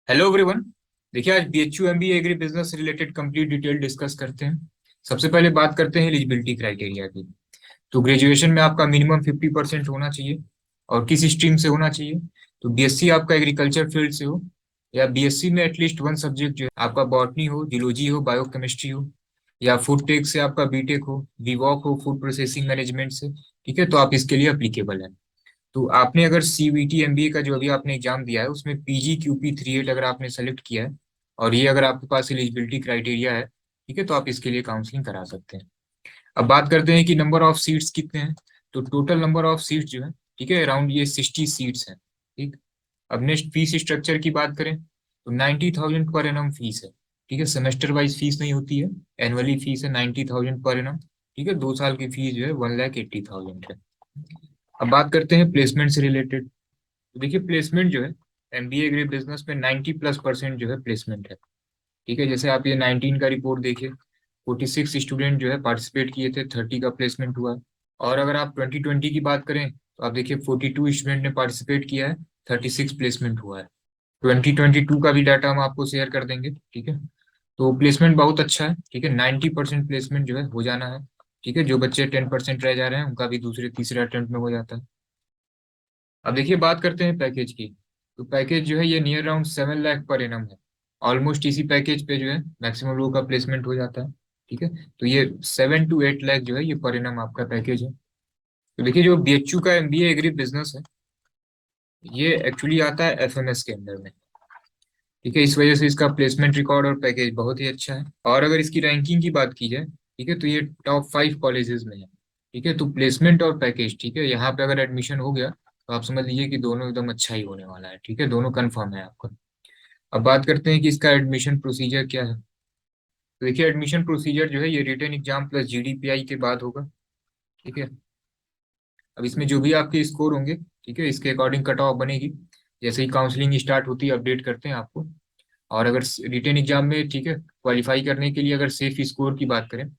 Hello everyone. देखिए, आज BHU MBA agri business से रिलेटेड कंप्लीट डिटेल डिस्कस करते हैं। सबसे पहले बात करते हैं एलिजिबिलिटी क्राइटेरिया की। तो ग्रेजुएशन में आपका मिनिमम 50% होना चाहिए। और किस स्ट्रीम से होना चाहिए? तो बीएससी आपका एग्रीकल्चर फील्ड से हो, या बीएससी में एटलीस्ट वन सब्जेक्ट जो है आपका बॉटनी हो, जियोलॉजी हो, बायोकेमिस्ट्री हो, या फूड टेक से आपका बीटेक हो, बीवॉक हो, फूड प्रोसेसिंग मैनेजमेंट से। ठीक है, तो आप इसके लिए अप्लीकेबल है। तो आपने अगर सीवीटी एमबीए का जो अभी आपने एग्जाम दिया है उसमें पीजी क्यूपी 38 अगर आपने सेलेक्ट किया है, और ये अगर आपके पास एलिजिबिलिटी क्राइटेरिया है, ठीक है, तो आप इसके लिए काउंसलिंग करा सकते हैं। अब बात करते हैं कि नंबर ऑफ सीट्स कितने हैं। तो टोटल नंबर ऑफ सीट्स जो है, ठीक है, अराउंड ये 60 सीट्स हैं। ठीक। अब नेक्स्ट फीस स्ट्रक्चर की बात करें तो 90,000 पर एनम फीस है। ठीक है, सेमेस्टर वाइज फीस नहीं होती है। एनुअली फीस है 90,000 पर एनम। ठीक है, 2 साल की फीस जो है 1,80,000 है। अब बात करते हैं प्लेसमेंट से रिलेटेड। तो देखिए, प्लेसमेंट जो है एमबीए ग्रेड बिजनेस में 90+% जो है प्लेसमेंट है। ठीक है, जैसे आप ये 19 का रिपोर्ट देखिए, 46 स्टूडेंट जो है पार्टिसिपेट किए थे, 30 का प्लेसमेंट हुआ है। और अगर आप 2020 की बात करें तो आप देखिए 42 स्टूडेंट ने पार्टिसिपेट किया है, 36 प्लेसमेंट हुआ है। 2022 का भी डाटा हम आपको शेयर कर देंगे। ठीक है, तो प्लेसमेंट बहुत अच्छा है। ठीक है, 90% प्लेसमेंट जो है हो जाना है। ठीक है, जो बच्चे 10% रह जा रहे हैं उनका भी दूसरे तीसरे अटेम्प्ट में हो जाता है। अब देखिए, बात करते हैं पैकेज की। तो पैकेज जो है ये near around 7 lakh per annum है। ऑलमोस्ट इसी पैकेज पे जो है मैक्सिमम लोगों का प्लेसमेंट हो जाता है। ठीक है, तो ये 7 to 8 लाख जो है ये पर एनम आपका पैकेज है। तो देखिए, जो बीएचयू का एमबीए एग्री बिजनेस है, ये एक्चुअली आता है एफएमएस के अंदर में। ठीक है, इस वजह से इसका प्लेसमेंट रिकॉर्ड और पैकेज बहुत ही अच्छा है। और अगर इसकी रैंकिंग की बात की जाए, ठीक है, तो ये टॉप 5 कॉलेजेस में है। ठीक है, तो प्लेसमेंट और पैकेज, ठीक है, यहाँ पे अगर एडमिशन हो गया तो आप समझ लीजिए कि दोनों एकदम अच्छा ही होने वाला है। ठीक है, दोनों कंफर्म है आपका। अब बात करते हैं कि इसका एडमिशन प्रोसीजर क्या है। तो देखिए, एडमिशन प्रोसीजर जो है ये रिटन एग्जाम प्लस जीडीपीआई के बाद होगा। ठीक है, अब इसमें जो भी आपके स्कोर होंगे, ठीक है, इसके अकॉर्डिंग कट ऑफ बनेगी। जैसे ही काउंसलिंग स्टार्ट होती है अपडेट करते हैं आपको। और अगर रिटन एग्जाम में, ठीक है, क्वालिफाई करने के लिए अगर सेफ स्कोर की बात करें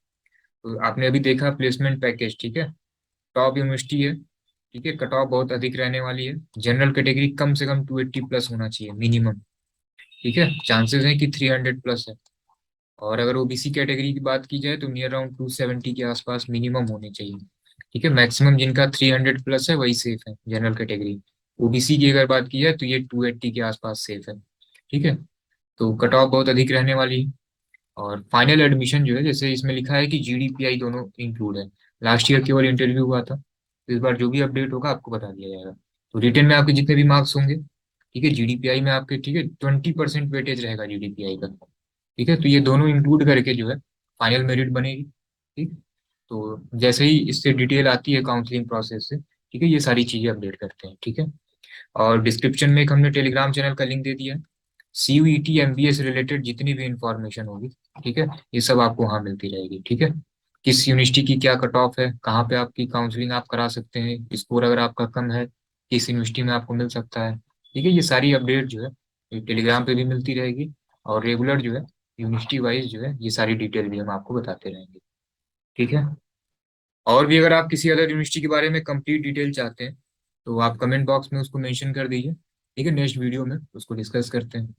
तो आपने अभी देखा प्लेसमेंट पैकेज, ठीक है, टॉप यूनिवर्सिटी है। ठीक है, कट ऑफ बहुत अधिक रहने वाली है। जनरल कैटेगरी कम से कम 280 प्लस होना चाहिए मिनिमम। ठीक है, चांसेस हैं कि 300 प्लस है। और अगर ओबीसी कैटेगरी की बात की जाए तो नियर अराउंड 270 के आसपास मिनिमम होने चाहिए। ठीक है, मैक्सिमम जिनका 300 प्लस है वही सेफ है जनरल कैटेगरी। ओबीसी की अगर बात की जाए तो ये 280 के आसपास सेफ है। ठीक है, तो कट ऑफ बहुत अधिक रहने वाली है। और फाइनल एडमिशन जो है, जैसे इसमें लिखा है कि जीडीपीआई दोनों इंक्लूड है। लास्ट ईयर केवल इंटरव्यू हुआ था, तो इस बार जो भी अपडेट होगा आपको बता दिया जाएगा। तो रिटर्न में आपके जितने भी मार्क्स होंगे, ठीक है, जीडीपीआई में आपके, ठीक है, 20% वेटेज रहेगा जीडीपीआई का। ठीक है, तो ये दोनों इंक्लूड करके जो है फाइनल मेरिट बनेगी। ठीक। तो जैसे ही इससे डिटेल आती है काउंसलिंग प्रोसेस से, ठीक है, ये सारी चीजें अपडेट करते हैं। ठीक है, और डिस्क्रिप्शन में एक हमने टेलीग्राम चैनल का लिंक दे दिया है। सीयूईटी एमबीए से रिलेटेड जितनी भी इंफॉर्मेशन होगी, ठीक है, ये सब आपको वहाँ मिलती रहेगी। ठीक है, किस यूनिवर्सिटी की क्या कट ऑफ है, कहाँ पे आपकी काउंसलिंग आप करा सकते हैं, स्कोर अगर आपका कम है किस यूनिवर्सिटी में आपको मिल सकता है। ठीक है, ये सारी अपडेट जो है ये टेलीग्राम पे भी मिलती रहेगी। और रेगुलर जो है यूनिवर्सिटी वाइज जो है ये सारी डिटेल भी हम आपको बताते रहेंगे। ठीक है, और भी अगर आप किसी अदर यूनिवर्सिटी के बारे में कंप्लीट डिटेल चाहते हैं तो आप कमेंट बॉक्स में उसको मेंशन कर दीजिए। ठीक है, नेक्स्ट वीडियो में उसको डिस्कस करते हैं।